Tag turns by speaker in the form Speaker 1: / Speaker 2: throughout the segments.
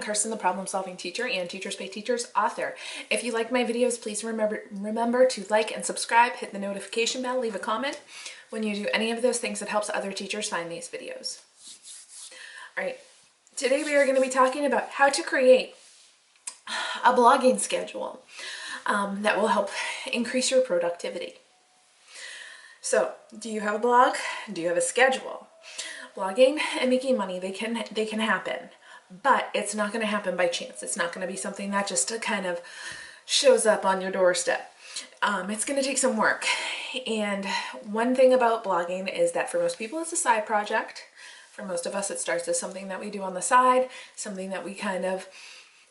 Speaker 1: Kirsten, the Problem Solving Teacher and Teachers Pay Teachers author. If you like my videos, please remember to like and subscribe, hit the notification bell, leave a comment. When you do any of those things, it helps other teachers find these videos. All right, today we are going to be talking about how to create a blogging schedule that will help increase your productivity. So, do you have a blog? Do you have a schedule? Blogging and making money, they can happen, but it's not going to happen by chance. It's not going to be something that just kind of shows up on your doorstep. It's going to take some work. And one thing about blogging is that for most people, it's a side project. For most of us, it starts as something that we do on the side, something that we kind of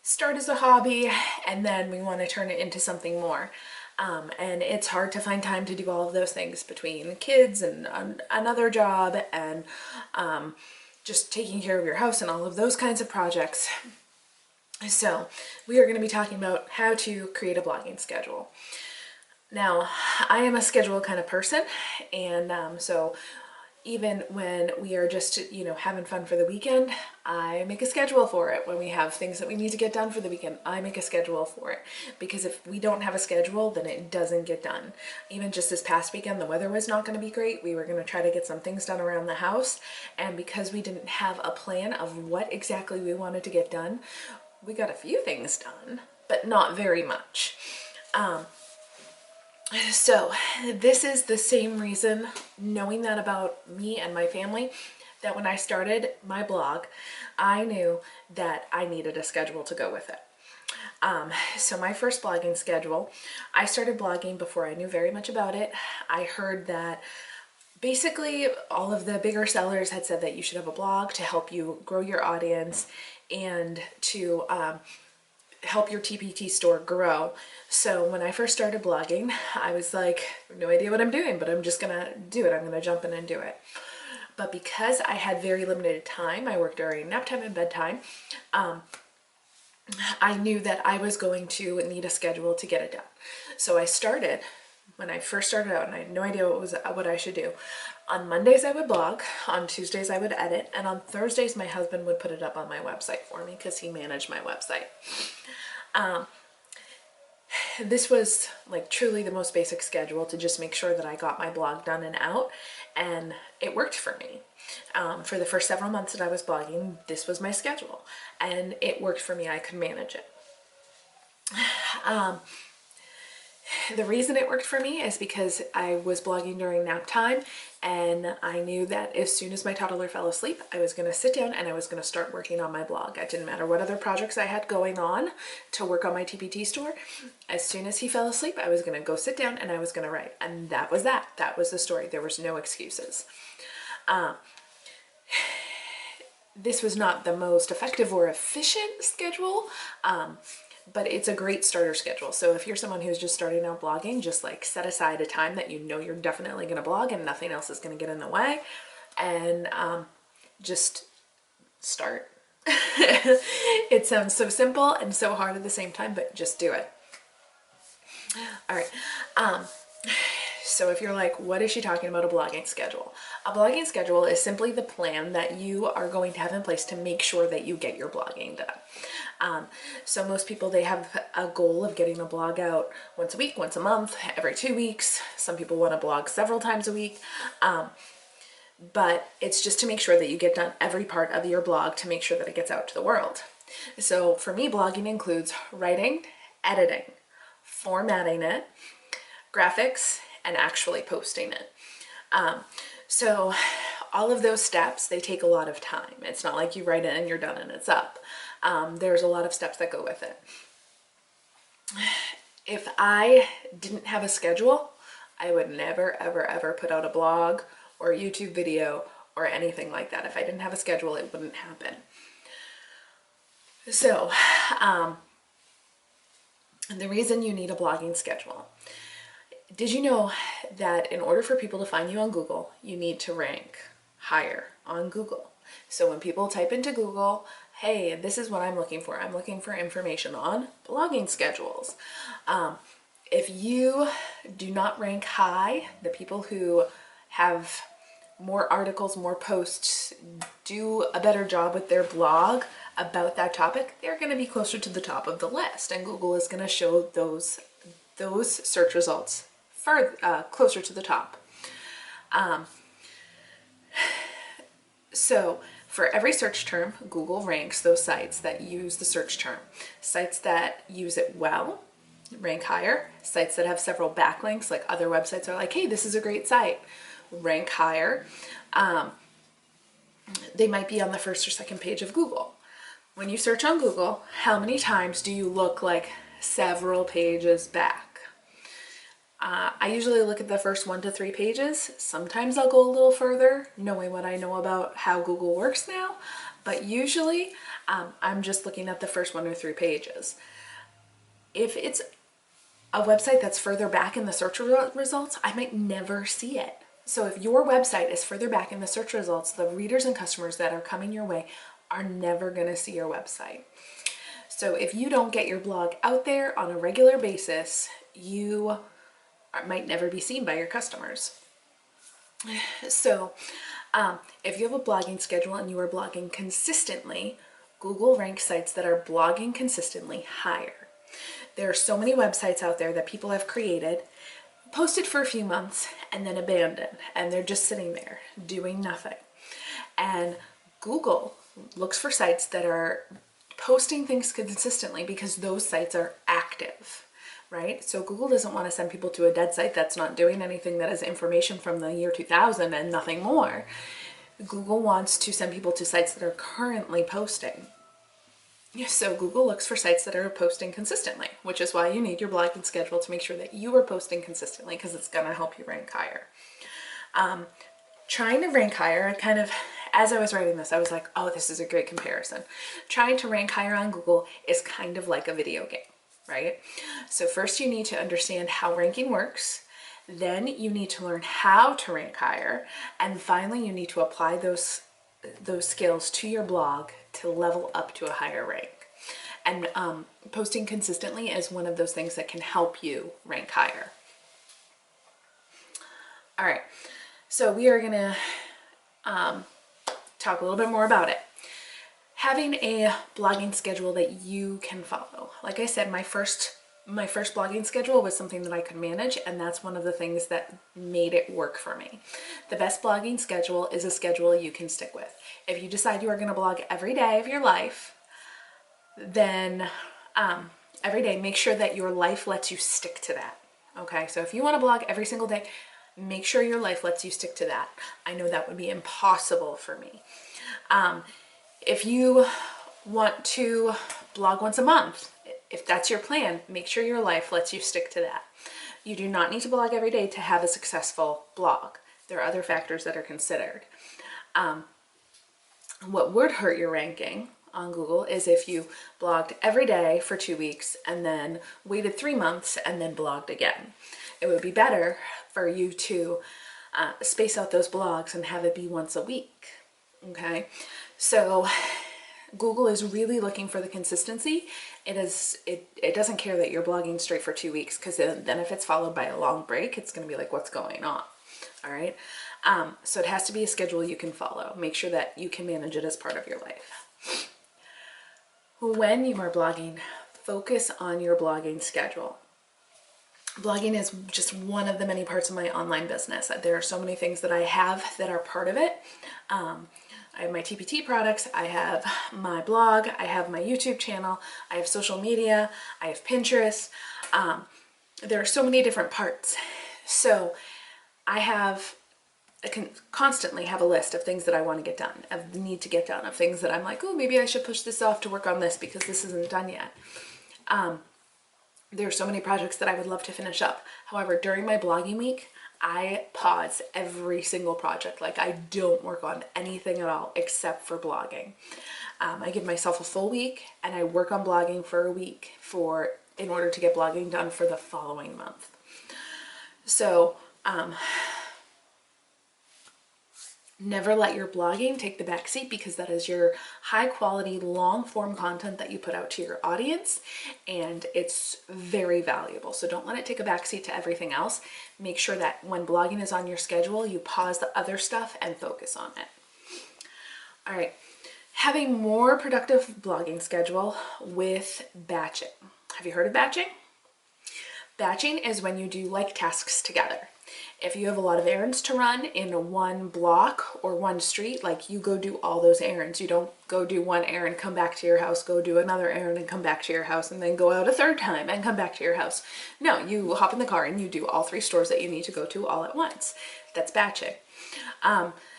Speaker 1: start as a hobby, and then we want to turn it into something more. And it's hard to find time to do all of those things between kids and another job and just taking care of your house and all of those kinds of projects. So we are going to be talking about how to create a blogging schedule. Now, I am a schedule kind of person, and so even when we are just, having fun for the weekend, I make a schedule for it. When we have things that we need to get done for the weekend, I make a schedule for it. Because if we don't have a schedule, then it doesn't get done. Even just this past weekend, the weather was not going to be great. We were going to try to get some things done around the house. And because we didn't have a plan of what exactly we wanted to get done, we got a few things done, but not very much. So this is the same reason, knowing that about me and my family, that when I started my blog, I knew that I needed a schedule to go with it. So my first blogging schedule, I started blogging before I knew very much about it. I heard that basically all of the bigger sellers had said that you should have a blog to help you grow your audience and to help your TPT store grow. So when I first started blogging, I was like, no idea what I'm doing, but I'm just gonna do it. I'm gonna jump in and do it. But because I had very limited time, I worked during nap time and bedtime, I knew that I was going to need a schedule to get it done. So I started, when I first started out, and I had no idea what I should do. On Mondays I would blog, on Tuesdays I would edit, and on Thursdays my husband would put it up on my website for me because he managed my website. This was like truly the most basic schedule to just make sure that I got my blog done and out, and it worked for me. For the first several months that I was blogging, this was my schedule, and it worked for me. I could manage it. The reason it worked for me is because I was blogging during nap time, and I knew that as soon as my toddler fell asleep, I was going to sit down and I was going to start working on my blog. It didn't matter what other projects I had going on to work on my TPT store. As soon as he fell asleep, I was going to go sit down and I was going to write. And that was that. That was the story. There was no excuses. This was not the most effective or efficient schedule, but it's a great starter schedule. So if you're someone who's just starting out blogging, just like set aside a time that you know you're definitely going to blog and nothing else is going to get in the way, and just start. It sounds so simple and so hard at the same time, but just do it. All right. So if you're like, what is she talking about, a blogging schedule? A blogging schedule is simply the plan that you are going to have in place to make sure that you get your blogging done. So most people, they have a goal of getting a blog out once a week, once a month, every 2 weeks. Some people want to blog several times a week. But it's just to make sure that you get done every part of your blog to make sure that it gets out to the world. So for me, blogging includes writing, editing, formatting it, graphics, and actually posting it. So all of those steps, they take a lot of time. It's not like you write it and you're done and it's up. There's a lot of steps that go with it. If I didn't have a schedule, I would never, ever, ever put out a blog or a YouTube video or anything like that. If I didn't have a schedule, it wouldn't happen. So, the reason you need a blogging schedule. Did you know that in order for people to find you on Google, you need to rank higher on Google? So when people type into Google, hey, this is what I'm looking for. I'm looking for information on blogging schedules. If you do not rank high, the people who have more articles, more posts, do a better job with their blog about that topic, they're going to be closer to the top of the list, and Google is going to show those search results closer to the top. So for every search term, Google ranks those sites that use the search term. Sites that use it well rank higher. Sites that have several backlinks, like other websites are like, hey, this is a great site, rank higher. They might be on the first or second page of Google. When you search on Google, how many times do you look like several pages back? I usually look at the first 1 to 3 pages. Sometimes I'll go a little further, knowing what I know about how Google works now, but usually I'm just looking at the first 1 or 3 pages. If it's a website that's further back in the search results, I might never see it. So if your website is further back in the search results, the readers and customers that are coming your way are never going to see your website. So if you don't get your blog out there on a regular basis, you might never be seen by your customers. So if you have a blogging schedule and you are blogging consistently, Google ranks sites that are blogging consistently higher. There are so many websites out there that people have created, posted for a few months, and then abandoned, and they're just sitting there doing nothing. And Google looks for sites that are posting things consistently because those sites are active, right? So Google doesn't want to send people to a dead site that's not doing anything, that has information from the year 2000 and nothing more. Google wants to send people to sites that are currently posting. So Google looks for sites that are posting consistently, which is why you need your blogging schedule to make sure that you are posting consistently, because it's going to help you rank higher. Trying to rank higher, as I was writing this, I was like, oh, this is a great comparison. Trying to rank higher on Google is kind of like a video game, right? So first you need to understand how ranking works. Then you need to learn how to rank higher. And finally, you need to apply those skills to your blog to level up to a higher rank. And posting consistently is one of those things that can help you rank higher. All right, so we are gonna talk a little bit more about it. Having a blogging schedule that you can follow. Like I said, my first blogging schedule was something that I could manage, and that's one of the things that made it work for me. The best blogging schedule is a schedule you can stick with. If you decide you are going to blog every day of your life, then every day, make sure that your life lets you stick to that. Okay, so if you want to blog every single day, make sure your life lets you stick to that. I know that would be impossible for me. If you want to blog once a month, if that's your plan, make sure your life lets you stick to that. You do not need to blog every day to have a successful blog. There are other factors that are considered. What would hurt your ranking on Google is if you blogged every day for 2 weeks and then waited 3 months and then blogged again. It would be better for you to space out those blogs and have it be once a week. Okay, so Google is really looking for the consistency. It doesn't care that you're blogging straight for 2 weeks, because then if it's followed by a long break, it's going to be like, what's going on? All right. So it has to be a schedule you can follow. Make sure that you can manage it as part of your life. When you are blogging, focus on your blogging schedule. Blogging is just one of the many parts of my online business. There are so many things that I have that are part of it. I have my TPT products, I have my blog, I have my YouTube channel, I have social media, I have Pinterest. There are so many different parts. So I can constantly have a list of things that I want to get done, of need to get done, of things that I'm like, oh, maybe I should push this off to work on this because this isn't done yet. There are so many projects that I would love to finish up. However, during my blogging week, I pause every single project. Like, I don't work on anything at all except for blogging. I give myself a full week and I work on blogging for a week in order to get blogging done for the following month. So Never let your blogging take the back seat, because that is your high quality, long form content that you put out to your audience, and it's very valuable. So don't let it take a back seat to everything else. Make sure that when blogging is on your schedule, you pause the other stuff and focus on it. All right, have a more productive blogging schedule with batching. Have you heard of batching? Batching is when you do like tasks together. If you have a lot of errands to run in one block or one street, like you go do all those errands. You don't go do one errand, come back to your house, go do another errand and come back to your house, and then go out a third time and come back to your house. No, you hop in the car and you do all 3 stores that you need to go to all at once. That's batching.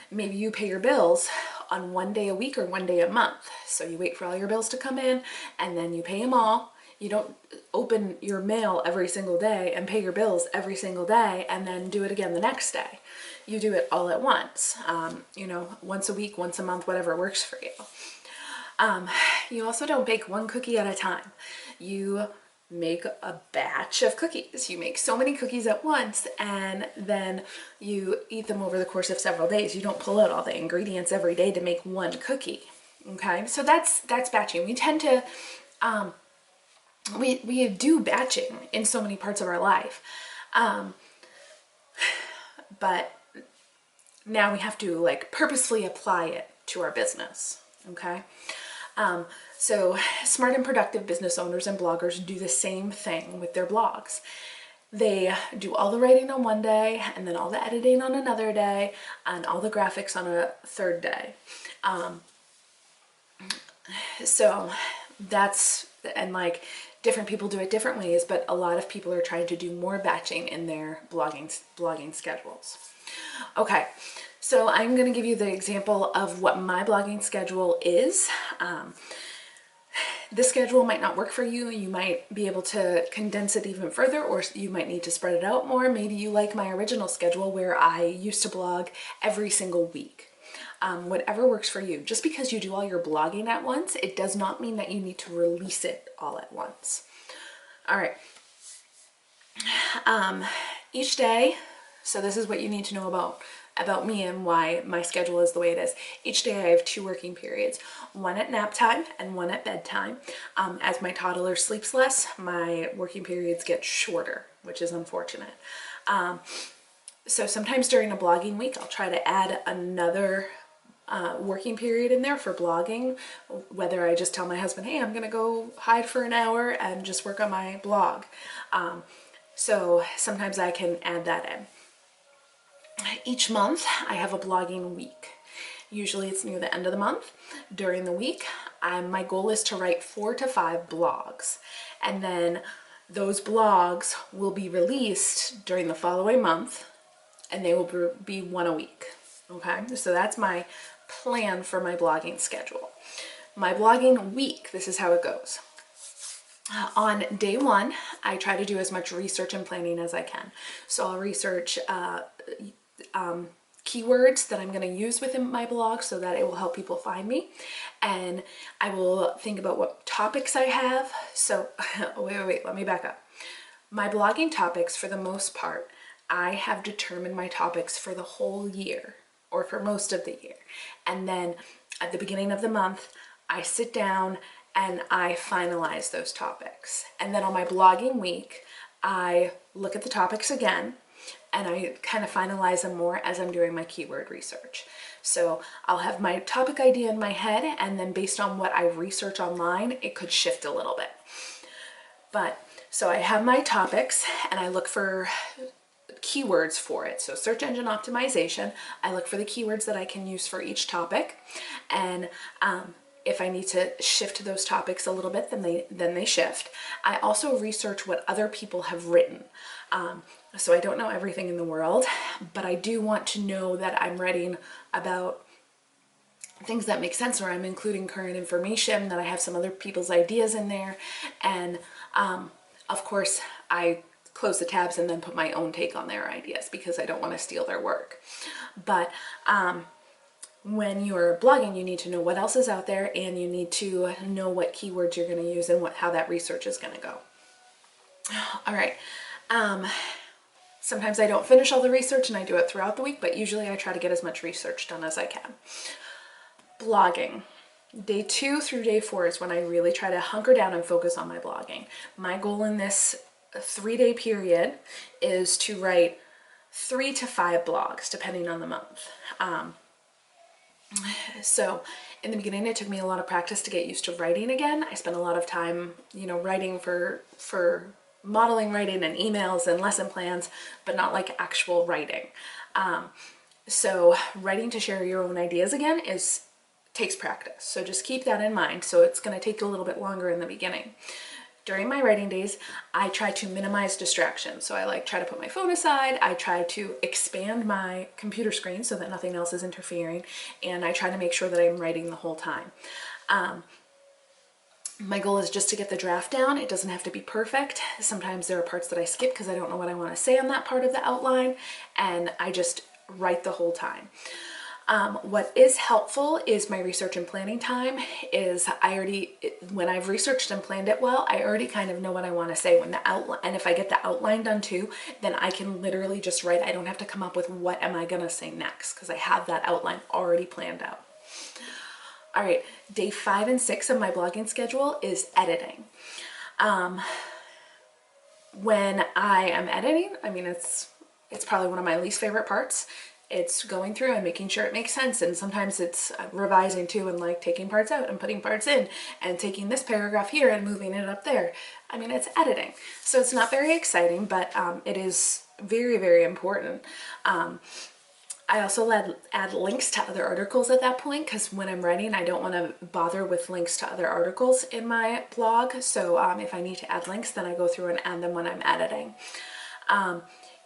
Speaker 1: Maybe you pay your bills on one day a week or one day a month. So you wait for all your bills to come in and then you pay them all. You don't open your mail every single day and pay your bills every single day and then do it again the next day. You do it all at once, you know, once a week, once a month, whatever works for you. You also don't bake one cookie at a time. You make a batch of cookies. You make so many cookies at once and then you eat them over the course of several days. You don't pull out all the ingredients every day to make one cookie. Okay, so that's batching. We tend to we do batching in so many parts of our life, but now we have to like purposefully apply it to our business. Okay, so smart and productive business owners and bloggers do the same thing with their blogs. They do all the writing on one day and then all the editing on another day and all the graphics on a third day. So that's, and like different people do it different ways, but a lot of people are trying to do more batching in their blogging schedules. Okay, so I'm going to give you the example of what my blogging schedule is. This schedule might not work for you. You might be able to condense it even further, or you might need to spread it out more. Maybe you like my original schedule where I used to blog every single week. Whatever works for you. Just because you do all your blogging at once, it does not mean that you need to release it all at once. All right. Each day, so this is what you need to know about me and why my schedule is the way it is. Each day I have 2 working periods, one at nap time and one at bedtime. As my toddler sleeps less, my working periods get shorter, which is unfortunate. So sometimes during a blogging week, I'll try to add another working period in there for blogging, whether I just tell my husband, hey, I'm gonna go hide for an hour and just work on my blog. So sometimes I can add that in. Each month I have a blogging week. Usually it's near the end of the month. During the week, my goal is to write 4 to 5 blogs, and then those blogs will be released during the following month, and they will be 1 a week. Okay, so that's my plan for my blogging schedule. My blogging week, this is how it goes. On day 1, I try to do as much research and planning as I can. So I'll research keywords that I'm going to use within my blog so that it will help people find me. And I will think about what topics I have. So wait, let me back up. My blogging topics, for the most part, I have determined my topics for the whole year, or for most of the year. And then at the beginning of the month, I sit down and I finalize those topics. And then on my blogging week, I look at the topics again and I kind of finalize them more as I'm doing my keyword research. So I'll have my topic idea in my head, and then based on what I research online, it could shift a little bit. But so I have my topics and I look for keywords for it. So search engine optimization, I look for the keywords that I can use for each topic. And if I need to shift those topics a little bit, then they shift. I also research what other people have written. So I don't know everything in the world, but I do want to know that I'm writing about things that make sense, or I'm including current information, that I have some other people's ideas in there. And of course, I close the tabs and then put my own take on their ideas because I don't want to steal their work. But when you're blogging, you need to know what else is out there, and you need to know what keywords you're going to use and how that research is going to go. All right. Sometimes I don't finish all the research and I do it throughout the week, but usually I try to get as much research done as I can. Blogging. Day 2 through day 4 is when I really try to hunker down and focus on my blogging. My goal in this 3-day period is to write 3 to 5 blogs, depending on the month. So in the beginning, it took me a lot of practice to get used to writing again. I spent a lot of time, writing for modeling writing and emails and lesson plans, but not like actual writing. So writing to share your own ideas again takes practice. So just keep that in mind. So it's going to take a little bit longer in the beginning. During my writing days, I try to minimize distractions. So I try to put my phone aside. I try to expand my computer screen so that nothing else is interfering. And I try to make sure that I'm writing the whole time. My goal is just to get the draft down. It doesn't have to be perfect. Sometimes there are parts that I skip because I don't know what I want to say on that part of the outline. And I just write the whole time. What is helpful is my research and planning time is when I've researched and planned it well, I already kind of know what I want to say when the outline, and if I get the outline done too, then I can literally just write. I don't have to come up with what am I going to say next because I have that outline already planned out. All right, day 5 and 6 of my blogging schedule is editing. When I am editing, it's probably one of my least favorite parts. It's going through and making sure it makes sense, and sometimes it's revising too and taking parts out and putting parts in and taking this paragraph here and moving it up there. It's editing. So it's not very exciting, but it is very, very important. I also add links to other articles at that point because when I'm writing, I don't want to bother with links to other articles in my blog. So if I need to add links, then I go through and add them when I'm editing.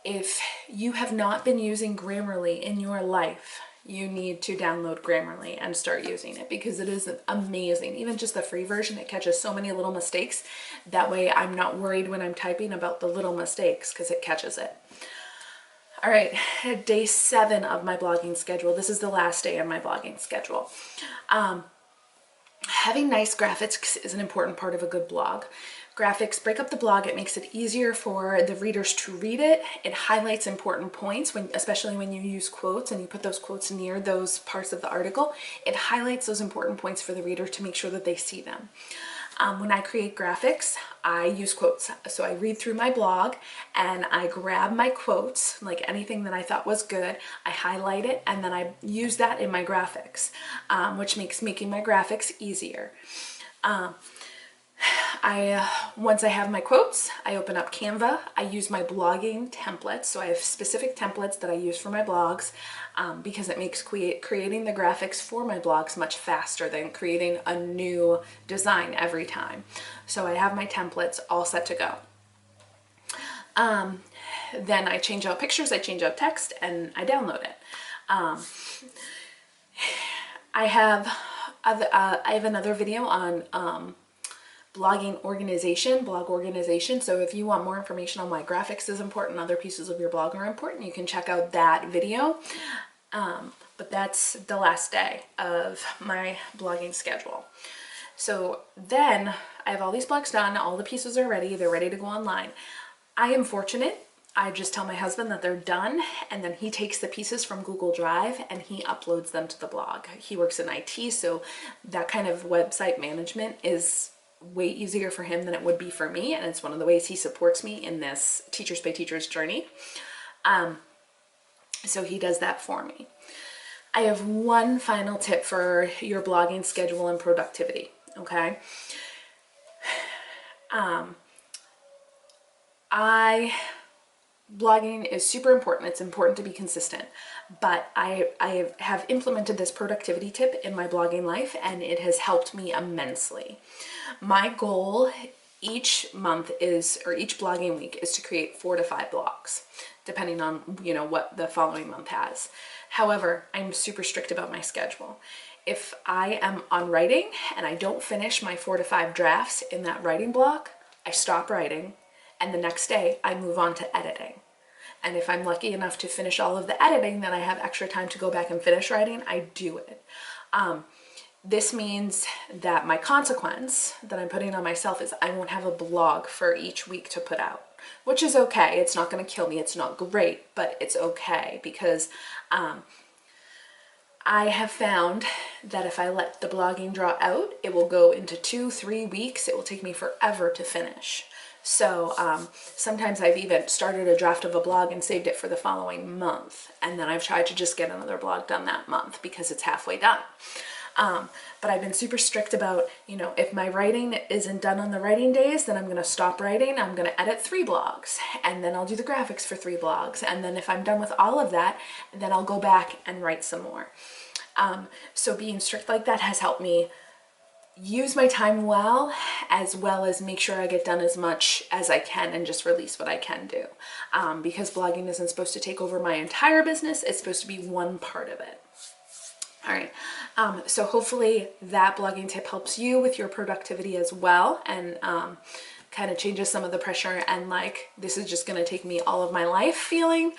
Speaker 1: If you have not been using Grammarly in your life, you need to download Grammarly and start using it because it is amazing. Even just the free version, it catches so many little mistakes. That way I'm not worried when I'm typing about the little mistakes because it catches it. All right, day 7 of my blogging schedule. This is the last day of my blogging schedule. Having nice graphics is an important part of a good blog. Graphics break up the blog. It makes it easier for the readers to read it. It highlights important points, especially when you use quotes and you put those quotes near those parts of the article. It highlights those important points for the reader to make sure that they see them. When I create graphics, I use quotes. So I read through my blog and I grab my quotes, like anything that I thought was good, I highlight it, and then I use that in my graphics, which makes making my graphics easier. Once I have my quotes, I open up Canva. I use my blogging templates. So I have specific templates that I use for my blogs because it makes creating the graphics for my blogs much faster than creating a new design every time. So I have my templates all set to go. Then I change out pictures, I change out text, and I download it. I have another video on blog organization. So if you want more information on why graphics is important, other pieces of your blog are important, you can check out that video. But that's the last day of my blogging schedule. So then I have all these blogs done, all the pieces are ready, they're ready to go online. I am fortunate. I just tell my husband that they're done, and then he takes the pieces from Google Drive and he uploads them to the blog. He works in IT, so that kind of website management is way easier for him than it would be for me, and it's one of the ways he supports me in this Teachers Pay Teachers journey. So he does that for me. I have one final tip for your blogging schedule and productivity, okay? Blogging is super important. It's important to be consistent, but I have implemented this productivity tip in my blogging life, and it has helped me immensely. My goal each month or each blogging week is to create 4 to 5 blogs, depending on, what the following month has. However, I'm super strict about my schedule. If I am on writing and I don't finish my 4 to 5 drafts in that writing block, I stop writing, and the next day I move on to editing. And if I'm lucky enough to finish all of the editing, then I have extra time to go back and finish writing, I do it. This means that my consequence that I'm putting on myself is I won't have a blog for each week to put out. which is okay. It's not going to kill me. It's not great, but it's okay because I have found that if I let the blogging draw out, it will go into 2-3 weeks. It will take me forever to finish. So sometimes I've even started a draft of a blog and saved it for the following month. And then I've tried to just get another blog done that month because it's halfway done. But I've been super strict about, you know, if my writing isn't done on the writing days, then I'm going to stop writing. I'm going to edit 3 blogs, and then I'll do the graphics for 3 blogs. And then if I'm done with all of that, then I'll go back and write some more. So being strict like that has helped me use my time well as make sure I get done as much as I can and just release what I can do. Because blogging isn't supposed to take over my entire business. It's supposed to be one part of it. All right, so hopefully that blogging tip helps you with your productivity as well, and kind of changes some of the pressure and like, this is just gonna take me all of my life feeling.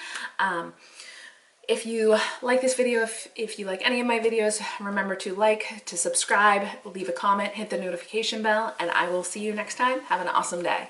Speaker 1: If you like this video, if you like any of my videos, remember to like, to subscribe, leave a comment, hit the notification bell, and I will see you next time. Have an awesome day.